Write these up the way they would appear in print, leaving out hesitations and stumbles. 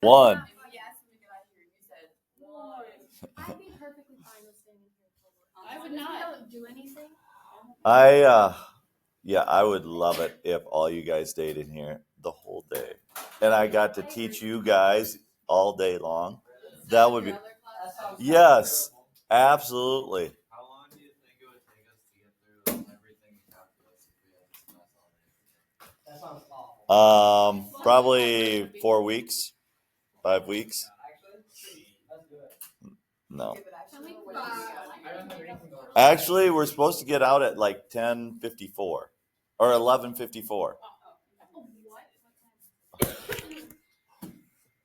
1. I'd be perfectly fine with standing here for I would not. I don't do anything. I would love it if all you guys stayed in here the whole day. And I got to teach you guys all day long. That would be, yes, absolutely. How long do you think it would take us to get through everything in calculus if we had this class all day? That sounds awful. Probably 4 weeks, 5 weeks. That's good. No. I don't have anything going on. Actually, we're supposed to get out at like 10:54 or 11:54.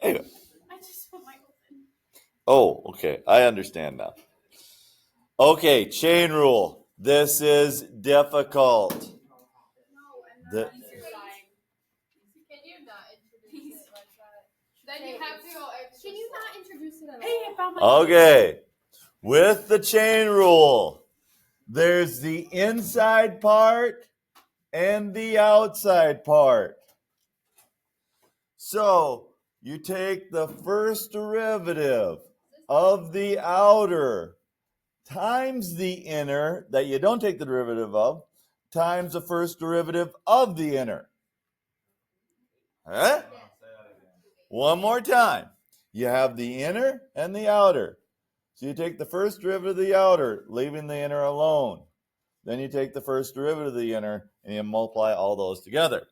Anyway. I just put my open. Oh, okay. I understand now. Okay, chain rule. This is difficult. No, I'm The- not. Can you not introduce it like that? Then you have to go extra. Can you not introduce it at all? Hey, I found my Okay. With the chain rule, there's the inside part and the outside part. So you take the first derivative of the outer times the inner that you don't take the derivative of times the first derivative of the inner. Huh? One more time. You have the inner and the outer. So you take the first derivative of the outer, leaving the inner alone. Then you take the first derivative of the inner and you multiply all those together.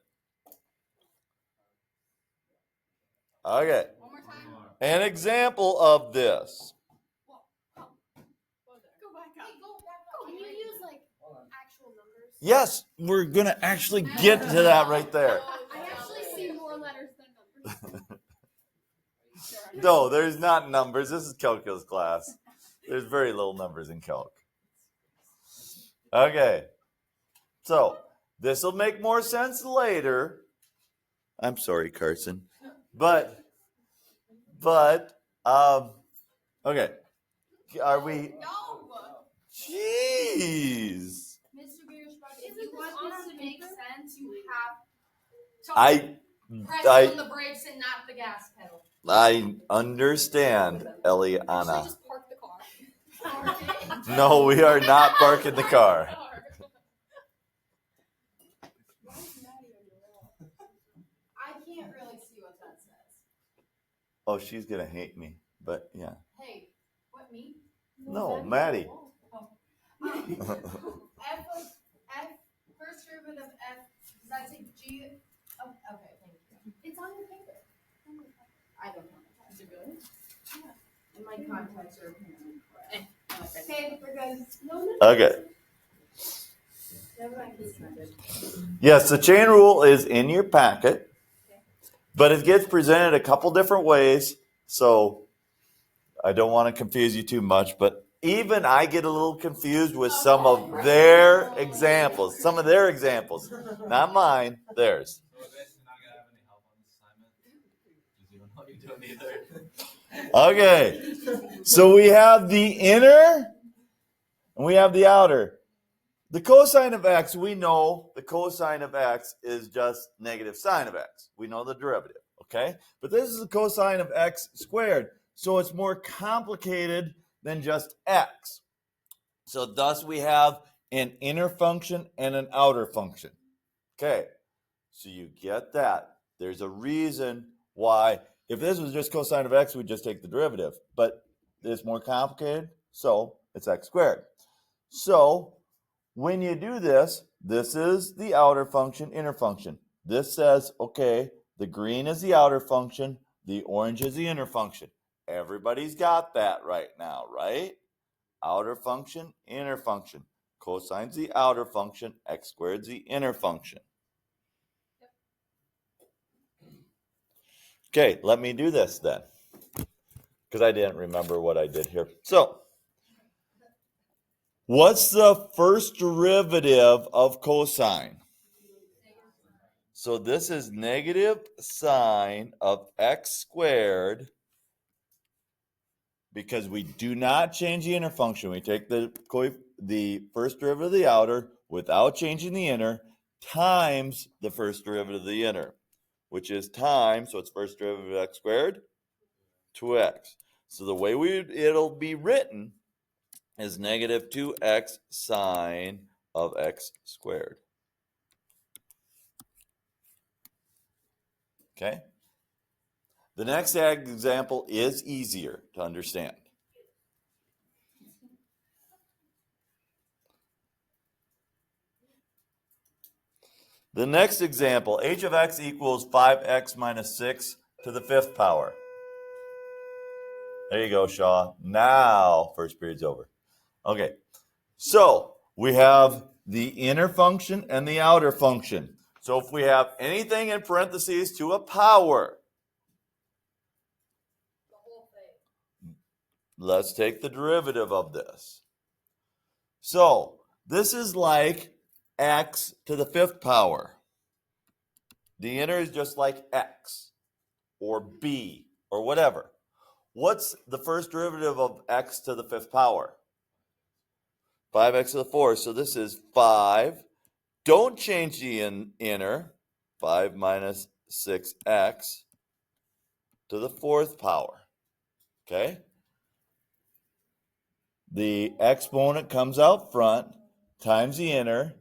Okay. One more time. An example of this. Go back up. Hey, go back up. Can you use like actual numbers? Yes, we're going to actually get to that right there. I actually see more letters than numbers. No, there's not numbers. This is calculus class. There's very little numbers in calc. Okay. So this will make more sense later. I'm sorry, Carson. But, okay. Are we? No. Jeez. Mr. Beersprouch, if you want this to make sense, you have to I press on the brakes and not the gas pedal. I understand, Eliana. Actually, just park the car. No, we are not parking the car. I can't really see what that says. Oh, she's gonna hate me, but yeah. Hey, what, me? No, Maddie. F first derivative of F, does that say G? Oh, okay, thank you. It's on your paper. I don't know. Is it really? Yeah. And my contacts are apparently correct. Okay, we're good. Okay. Yes, the chain rule is in your packet, but it gets presented a couple different ways, so I don't want to confuse you too much, but even I get a little confused with some of their examples. Some of their examples. Not mine, theirs. So we're basically not gonna have any help on this assignment because you don't know what you're doing either. Okay. So we have the inner and we have the outer. The cosine of x, we know the cosine of x is just negative sine of x. We know the derivative, okay? But this is the cosine of x squared. So it's more complicated than just x. So thus we have an inner function and an outer function. Okay, so you get that. There's a reason why, if this was just cosine of x, we'd just take the derivative. But it's more complicated, so it's x squared. So when you do this, this is the outer function, inner function. This says, okay, the green is the outer function, the orange is the inner function. Everybody's got that right now, right? Outer function, inner function. Cosine's the outer function, x squared's the inner function. Okay, let me do this then, because I didn't remember what I did here. So, what's the first derivative of cosine? So this is negative sine of x squared, because we do not change the inner function. We take the first derivative of the outer without changing the inner times the first derivative of the inner, which is times, so it's first derivative of x squared 2x. So the way it'll be written is negative 2x sine of x squared. Okay? The next example is easier to understand. The next example, h of x equals 5x minus 6 to the 5th power. There you go, Shaw. Now, first period's over. Okay, so we have the inner function and the outer function. So if we have anything in parentheses to a power, The whole thing. let's take the derivative of this. So this is like x to the 5th power. The inner is just like x or b or whatever. What's the first derivative of x to the 5th power? 5x to the 4th. So this is 5. Don't change the inner. 5 minus 6x to the 4th power. Okay? The exponent comes out front times the inner,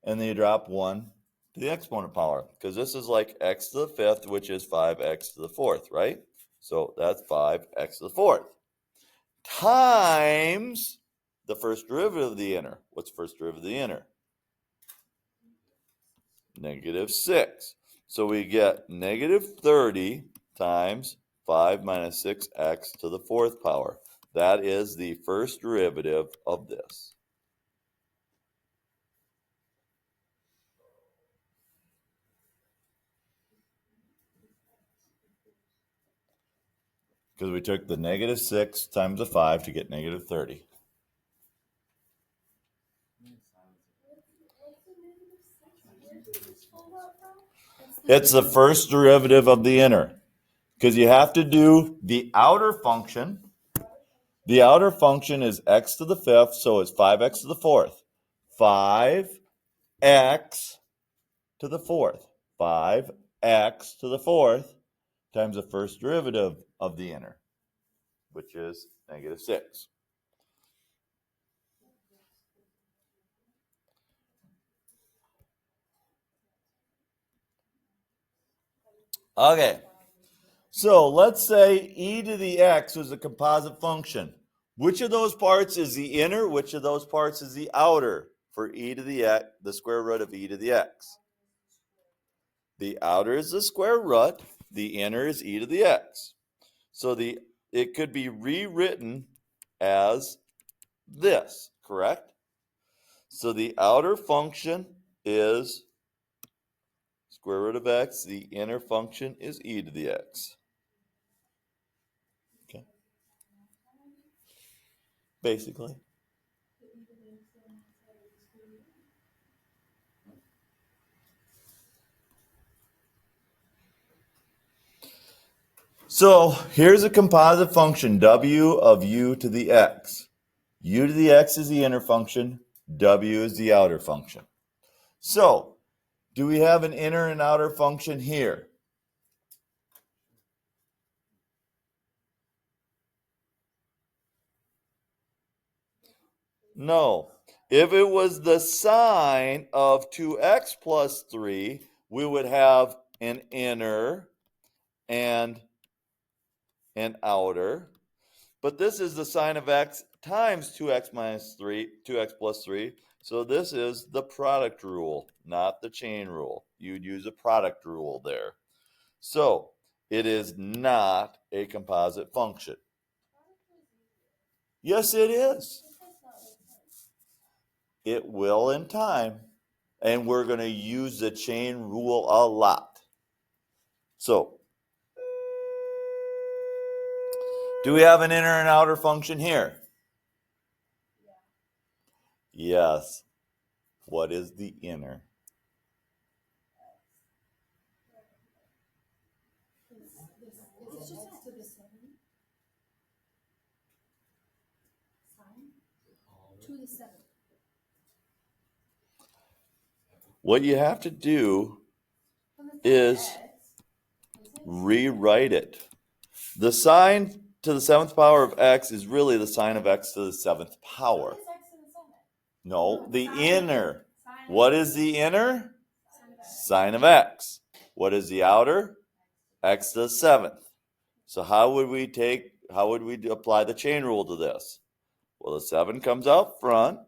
and then you drop 1 to the exponent power. Because this is like x to the 5th, which is 5x to the 4th, right? So that's 5x to the 4th. Times the first derivative of the inner. What's the first derivative of the inner? Negative 6. So we get negative 30 times 5 minus 6x to the 4th power. That is the first derivative of this. Because we took the negative 6 times the 5 to get negative 30. It's the first derivative of the inner. Because you have to do the outer function. The outer function is x to the 5th, so it's 5x to the 4th. 5x to the 4th. 5x to the 4th times the first derivative of the inner, which is negative 6. Okay, so let's say e to the x is a composite function. Which of those parts is the inner? Which of those parts is the outer for e to the x, the square root of e to the x? The outer is the square root. The inner is e to the x. So it could be rewritten as this, correct? So the outer function is square root of x. The inner function is e to the x. Okay. Basically. So here's a composite function, w of u to the x. U to the x is the inner function. W is the outer function. So do we have an inner and outer function here? No. If it was the sine of 2x plus 3, we would have an inner and an outer. But this is the sine of x times 2x minus 3, 2x plus 3. So this is the product rule, not the chain rule. You'd use a product rule there. So it is not a composite function. Yes, it is. It will in time. And we're going to use the chain rule a lot. So, do we have an inner and outer function here? Yes. What is the inner? Is it just to the 7? Sine? To the 7. What you have to do is rewrite it. The sine to the 7th power of x is really the sine of x to the 7th power. What is x to the 7th? No, the Sine. inner. Sine of What x. is the inner? Sine of x. Sine of x. What is the outer? X to the 7th. So how would we apply the chain rule to this? Well, the 7 comes out front.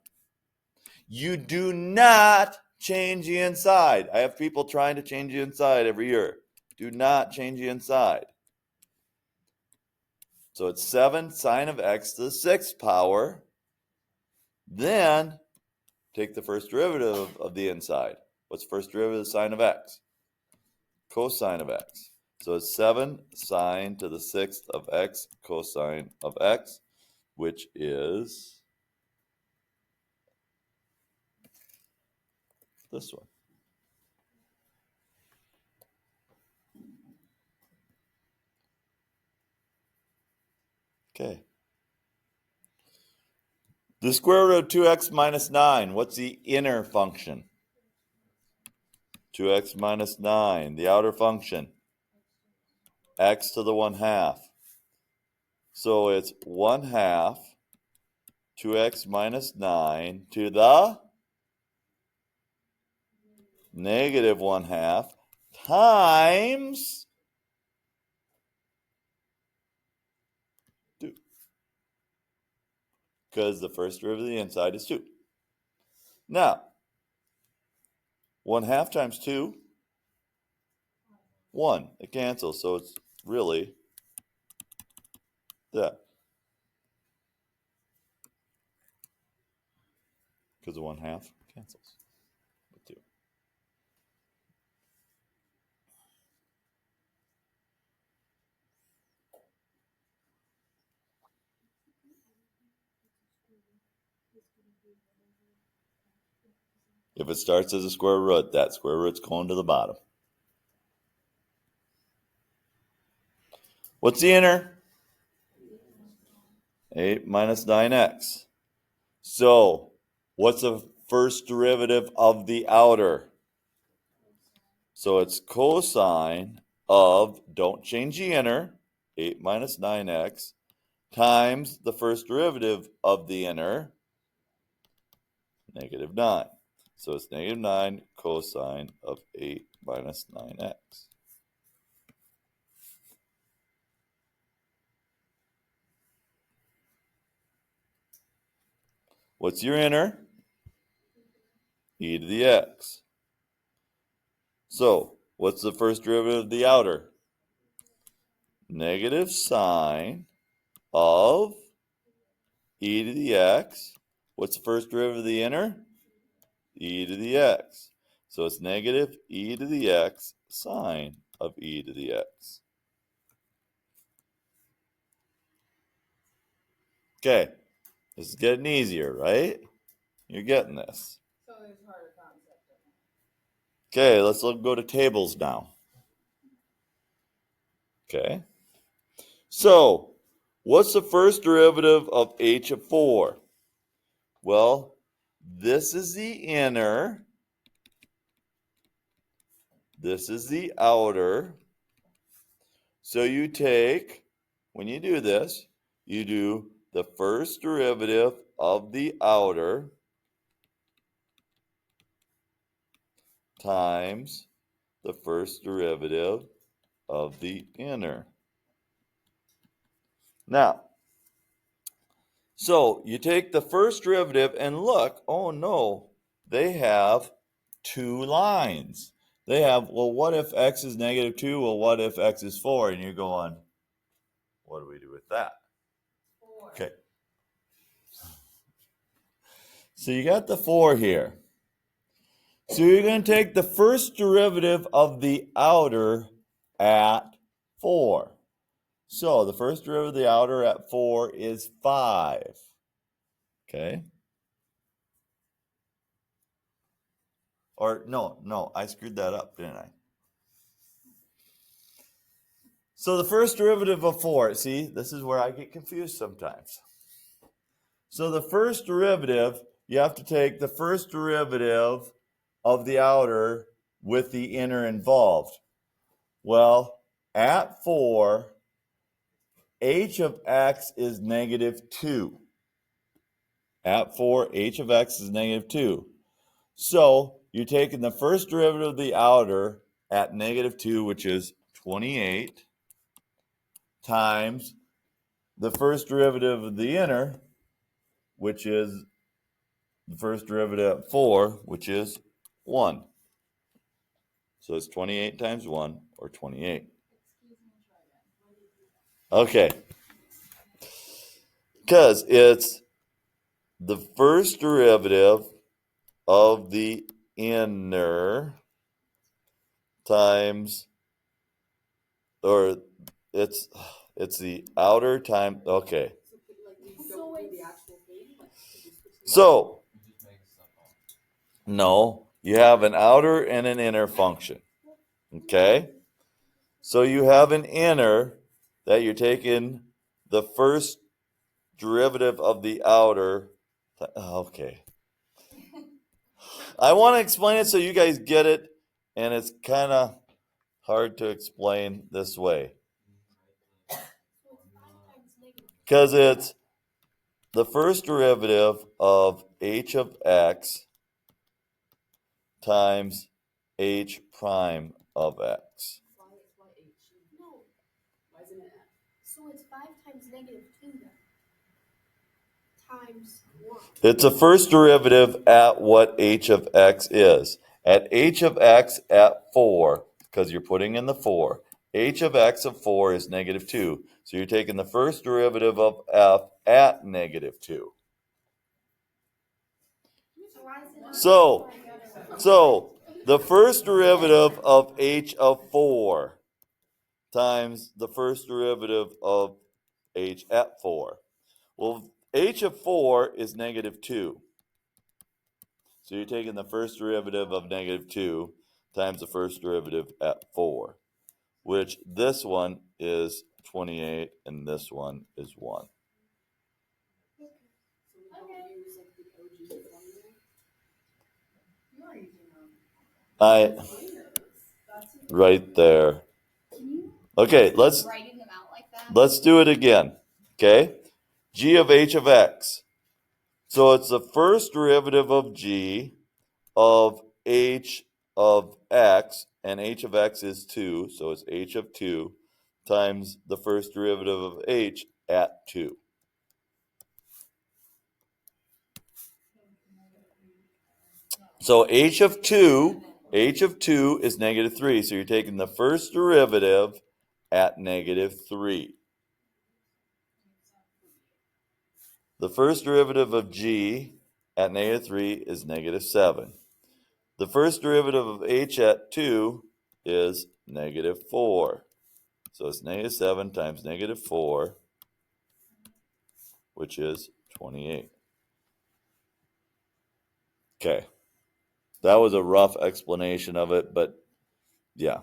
You do not change the inside. I have people trying to change the inside every year. Do not change the inside. So it's 7 sine of x to the 6th power. Then take the first derivative of the inside. What's the first derivative of the sine of x? Cosine of x. So it's 7 sine to the 6th of x cosine of x, which is this one. Okay. The square root of 2x minus 9, what's the inner function? 2x minus 9. The outer function? X to the 1/2. So it's 1/2 2x minus 9 to the negative 1/2 times 2. Because the first derivative of the inside is 2. Now, 1/2 times 2, 1. It cancels, so it's really that. Because the 1/2 cancels with 2. If it starts as a square root, that square root's going to the bottom. What's the inner? 8 minus 9x. So, what's the first derivative of the outer? So it's cosine of, don't change the inner, 8 minus 9x, times the first derivative of the inner, negative 9. So it's negative 9 cosine of 8 minus 9x. What's your inner? E to the x. So, what's the first derivative of the outer? Negative sine of e to the x. What's the first derivative of the inner? E to the x. So it's negative e to the x sine of e to the x. Okay, this is getting easier, right? You're getting this. So there's harder concept. Okay, let's go to tables now. Okay. So, what's the first derivative of h of 4? Well, this is the inner. This is the outer. So you take, when you do this, you do the first derivative of the outer times the first derivative of the inner. Now, so you take the first derivative and look, oh no, they have 2 lines. They have, well, what if x is negative 2? Well, what if x is 4? And you're going, what do we do with that? 4. Okay. So you got the 4 here. So you're going to take the first derivative of the outer at 4. So the first derivative of the outer at 4 is 5. Okay? Or no, I screwed that up, didn't I? So the first derivative of 4, see, this is where I get confused sometimes. So the first derivative, you have to take the first derivative of the outer with the inner involved. Well, at 4, h of x is negative 2. At 4, h of x is negative 2. So you're taking the first derivative of the outer at negative 2, which is 28, times the first derivative of the inner, which is the first derivative at 4, which is 1. So it's 28 times 1, or 28. Okay. Because it's the first derivative of the inner times, or it's the outer time. Okay. So, no, you have an outer and an inner function. Okay? So you have an inner that you're taking the first derivative of the outer. Okay. I want to explain it so you guys get it, and it's kind of hard to explain this way. Because it's the first derivative of h of x times h prime of x. No. So it's 5 times negative 2 then. Times 1. It's a first derivative at what h of x is. At h of x at 4, because you're putting in the 4, h of x of 4 is negative 2. So you're taking the first derivative of f at negative 2. So the first derivative of h of 4 times the first derivative of h at 4. Well, h of 4 is negative 2. So you're taking the first derivative of negative 2 times the first derivative at 4, which this one is 28 and this one is 1. Right there. Okay, let's do it again. Okay? G of h of x. So it's the first derivative of g of h of x, and h of x is 2, so it's h of 2 times the first derivative of h at 2. So h of 2 is negative 3, so you're taking the first derivative at negative 3. The first derivative of g at negative 3 is negative 7. The first derivative of h at 2 is negative 4. So it's negative 7 times negative 4, which is 28. Okay. That was a rough explanation of it, but yeah.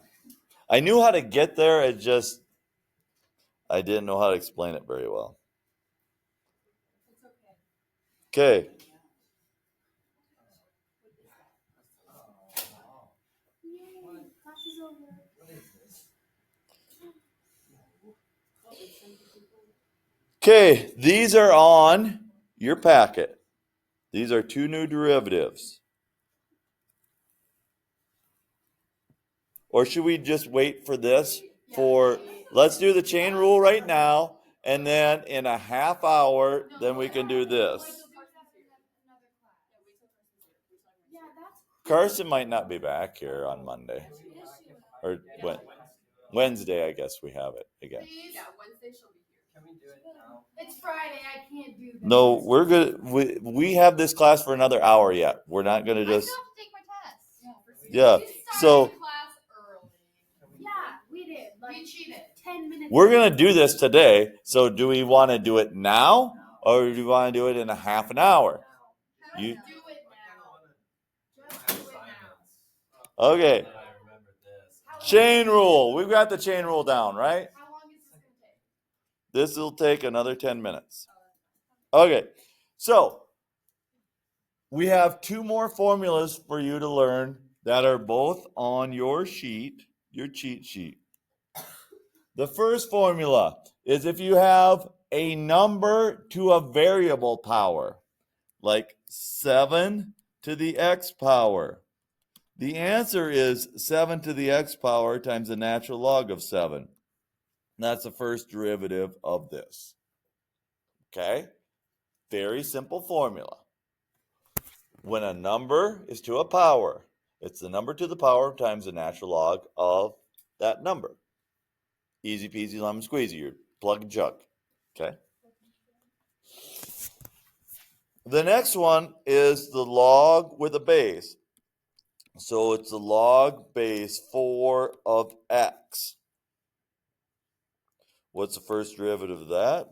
I knew how to get there, I didn't know how to explain it very well. Okay. Okay, these are on your packet. These are two new derivatives. Or should we just wait for this? Let's do the chain rule right now, and then in a half hour, then we can do this. Carson might not be back here on Monday. Or Wednesday, I guess we have it again. Yeah, Wednesday she'll be here. Can we do it now? It's Friday, I can't do this. No, we're good. We have this class for another hour yet. We're not going to just. I still have to take my test. Yeah. So. Class early. Yeah, we did. We cheated. 10 minutes. We're going to do this today. So do we want to do it now, or do we want to do it in a half an hour? You. Do it now. Just do it now. Okay. Chain rule. We've got the chain rule down, right? How long is this going to take? This will take another 10 minutes. Okay. So we have two more formulas for you to learn that are both on your sheet, your cheat sheet. The first formula is if you have a number to a variable power, like 7 to the x power. The answer is 7 to the x power times the natural log of 7. That's the first derivative of this. Okay? Very simple formula. When a number is to a power, it's the number to the power times the natural log of that number. Easy peasy lemon squeezy. You plug and chug. Okay? The next one is the log with a base. So it's the log base 4 of x. What's the first derivative of that?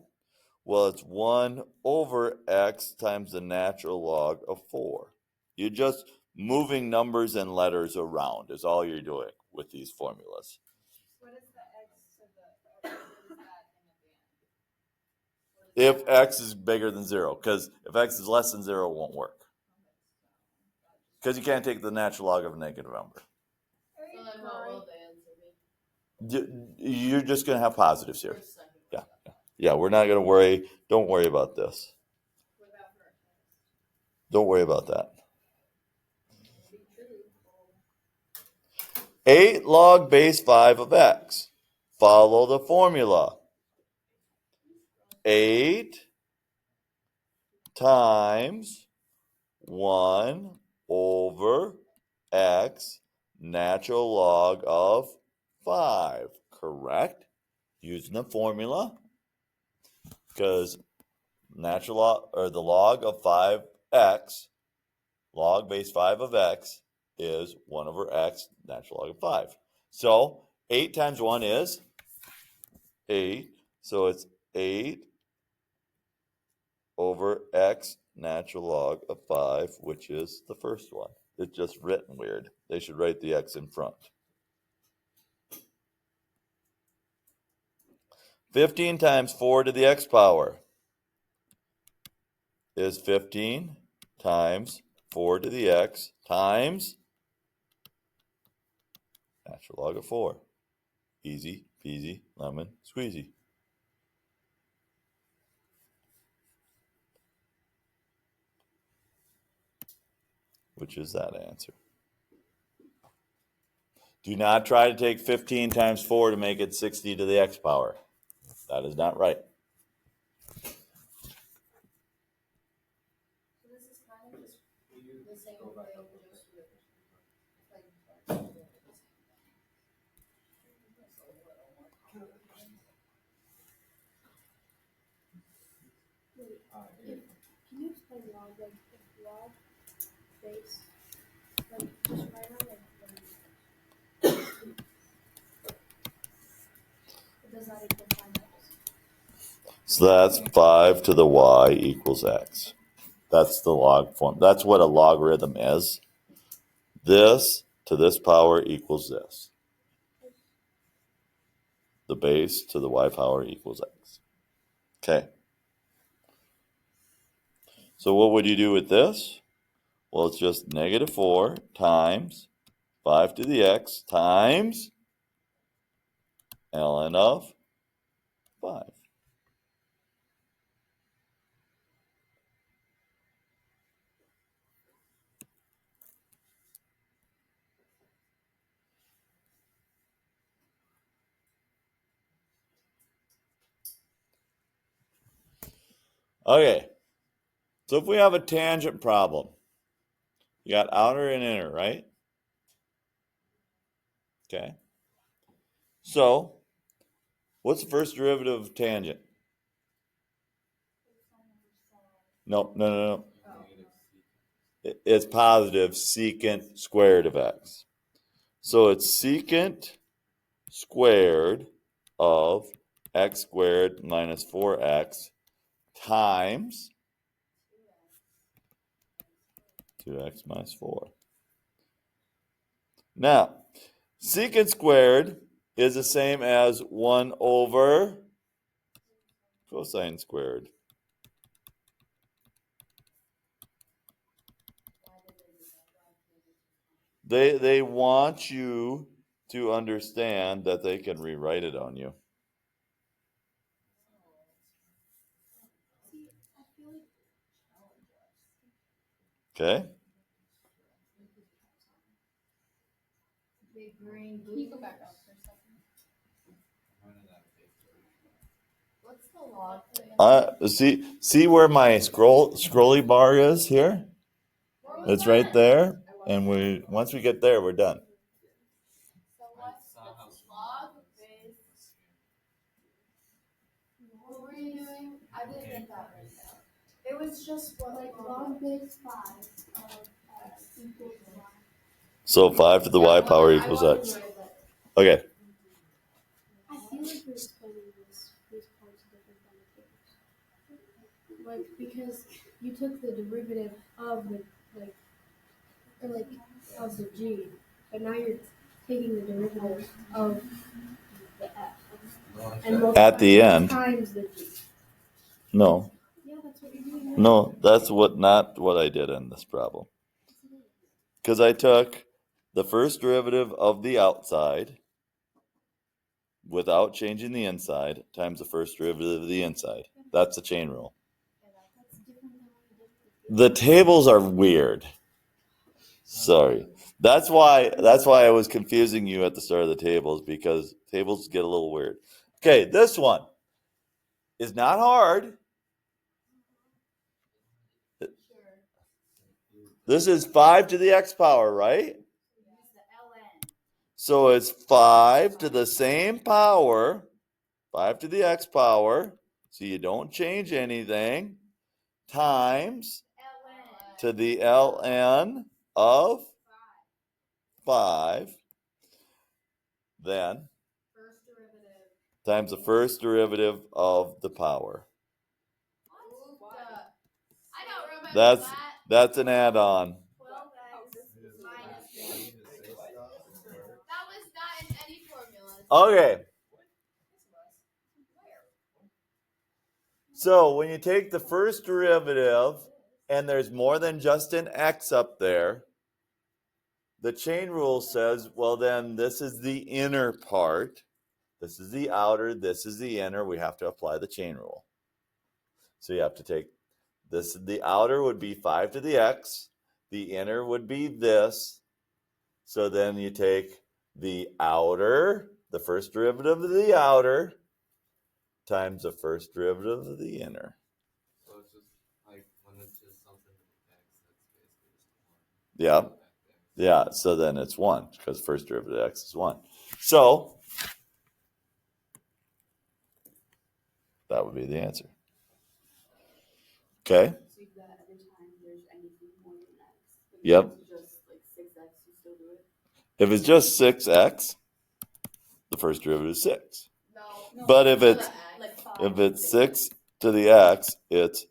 Well, it's 1 over x times the natural log of 4. You're just moving numbers and letters around is all you're doing with these formulas. What is the x to the, what is that in at the end? If x is bigger than 0, because if x is less than 0, it won't work. Because you can't take the natural log of a negative number. So then what will the answer be? You're just going to have positives here. Yeah, we're not going to worry. Don't worry about this. What about for a test? Don't worry about that. 8 log base 5 of x. Follow the formula. 8 times 1 over x natural log of 5. Correct? Using the formula. Because natural log, or the log of 5x, log base 5 of x is 1 over x natural log of 5. So 8 times 1 is 8. So it's 8 over x natural log of 5, which is the first one. It's just written weird. They should write the x in front. 15 times 4 to the x power is 15 times 4 to the x times natural log of 4. Easy peasy lemon squeezy. Which is that answer. Do not try to take 15 times 4 to make it 60 to the x power. That is not right. So this is kind of just the same thing, just with like. Can you explain log log base? Like just right on it. It does not equal 5x. So that's 5 to the y equals x. That's the log form. That's what a logarithm is. This to this power equals this. The base to the y power equals x. Okay. So what would you do with this? Well, it's just negative 4 times 5 to the x times ln of 5. Okay. So if we have a tangent problem, you got outer and inner, right? Okay. So what's the first derivative of tangent? No. It's positive secant squared of x. So it's secant squared of x squared minus 4x times 2x minus 4. Now, secant squared is the same as 1 over cosine squared. They want you to understand that they can rewrite it on you. feel like challenge us. Okay. Big brain. Can you go back up for a second? What's the log thing? See where my scrolly bar is here? It's right there. And once we get there, we're done. So what's log base? What were you doing? I didn't get that right now. It was just what like log base 5 of x equals 1. So 5 to the y power equals x. Okay. I feel like you're explaining these parts different than the tables. Like, because you took the derivative of the, of the g, but now you're taking the derivative of the f. And At the end. Times the g. No. Yeah, that's what you're doing. No, that's not what I did in this problem. Because I took the first derivative of the outside without changing the inside times the first derivative of the inside. That's the chain rule. The tables are weird. Sorry. That's why I was confusing you at the start of the tables, because tables get a little weird. Okay, this one is not hard. This is 5 to the x power, right? So it's 5 to the same power, 5 to the x power, so you don't change anything, times to the ln of 5, then times the first derivative of the power. That's an add-on. That was not in any formula. Okay. So when you take the first derivative and there's more than just an x up there, the chain rule says, well, then this is the inner part. This is the outer. This is the inner. We have to apply the chain rule. So you have to take this. The outer would be 5 to the x. The inner would be this. So then you take the outer, the first derivative of the outer, times the first derivative of the inner. So it's just like when it's just something with x, that's basically just 1. Yeah. Yeah, so then it's 1, because first derivative of x is 1. So that would be the answer. Okay? So you do that every time there's anything more than x. Yep. If it's just like 6x, you still do it? If it's just 6x, the first derivative is 6. No. But if it's Like 5, if it's 6 to the x, it's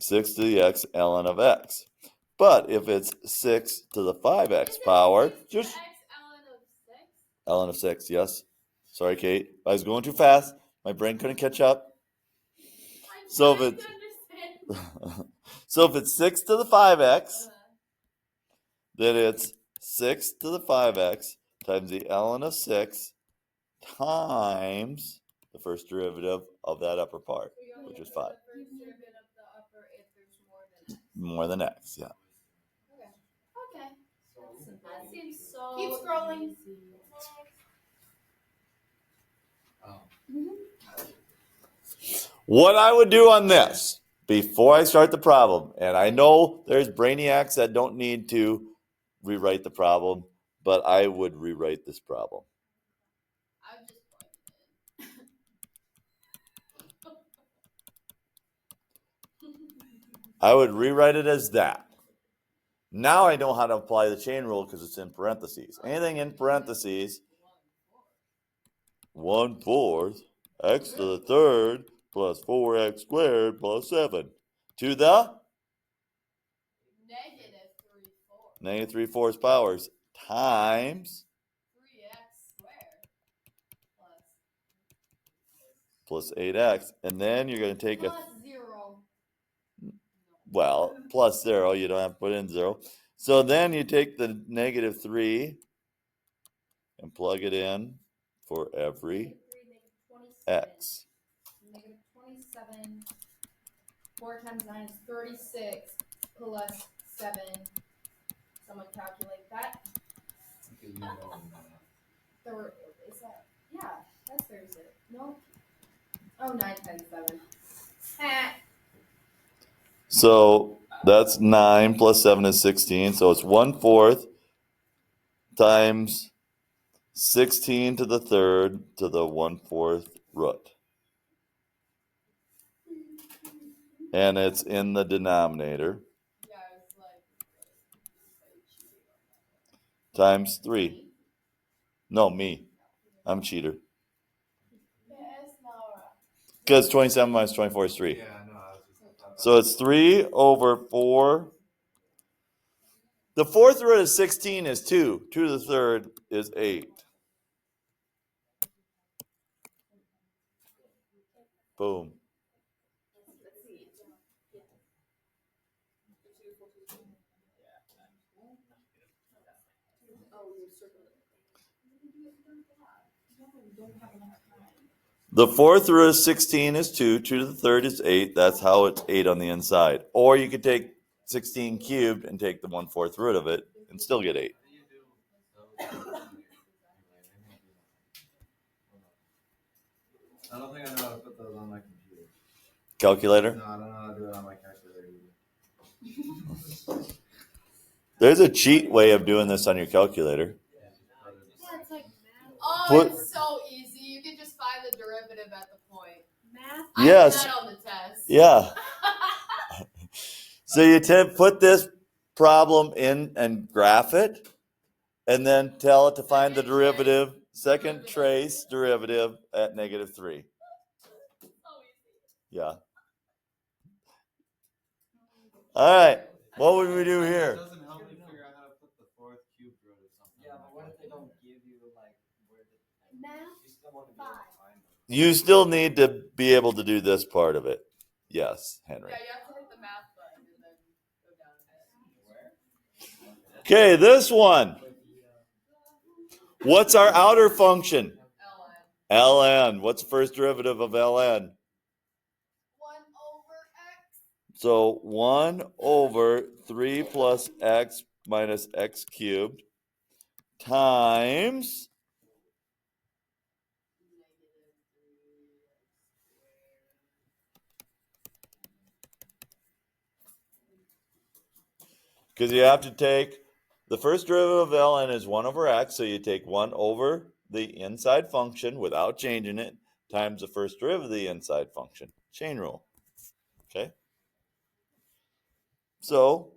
6 to the x ln of x. But if it's 6 to the 5x power, just ln of 6, yes. Sorry, Kate. I was going too fast. My brain couldn't catch up. So if it's 6 to the 5x, then it's 6 to the 5x times the ln of 6 times the first derivative of that upper part, which is 5. More than x, yeah. Okay. That seems so. Keep scrolling. Oh. What I would do on this before I start the problem, and I know there's brainiacs that don't need to rewrite the problem, but I would rewrite this problem. I would just plug it in. I would rewrite it as that. Now I know how to apply the chain rule because it's in parentheses. Anything in parentheses, 1/4 x to the third plus 4x squared plus 7 to the Negative 3/4 powers times 3x squared plus 8x. And then you're going to take plus 0. plus 0. You don't have to put in 0. So then you take the negative 3 and plug it in for every x. Negative 27 4 times 9 is 36 plus 7. Someone calculate that. Okay, you know that. Is that? Yeah, that's 36. No. Oh, 9 times 7. Ah. So that's 9 plus 7 is 16. So it's 1/4 times 16 to the third to the 1/4 root. And it's in the denominator Yeah, it's like times 3. No, me. I'm a cheater. Yes, Laura. Because 27 minus 24 is 3. Yeah, I know. I was just So it's 3 over 4. The fourth root of 16 is 2. 2 to the third is 8. Boom. The fourth root of 16 is 2. 2 to the third is 8. That's how it's 8 on the inside. Or you could take 16 cubed and take the 1/4 root of it and still get 8. I don't think I know how to put those on my computer. Calculator? No, I don't know how to do it on my calculator either. There's a cheat way of doing this on your calculator. Yeah, it's like math. Put- It's so easy. You can just find the derivative at the point. Math. Yes. I did that on the test. Yeah. So you put this problem in and graph it, and then tell it to find the derivative, second trace derivative at -3. Yeah. All right. What would we do It here? doesn't help me figure out how to put the fourth cube root of something. Yeah, but what if they don't give you like where the Math. you still want to be able to find them? You still need to be able to do this part of it. Yes, Henry. Yeah, you have to hit the math button and then go down a bit. Where? Okay, this one. What's our outer function? ln. What's the first derivative of ln? 1 over x. So 1 over 3 plus x minus x cubed times, because you have to take, the first derivative of ln is 1 over x, so you take 1 over the inside function without changing it times the first derivative of the inside function. Chain rule. Okay? So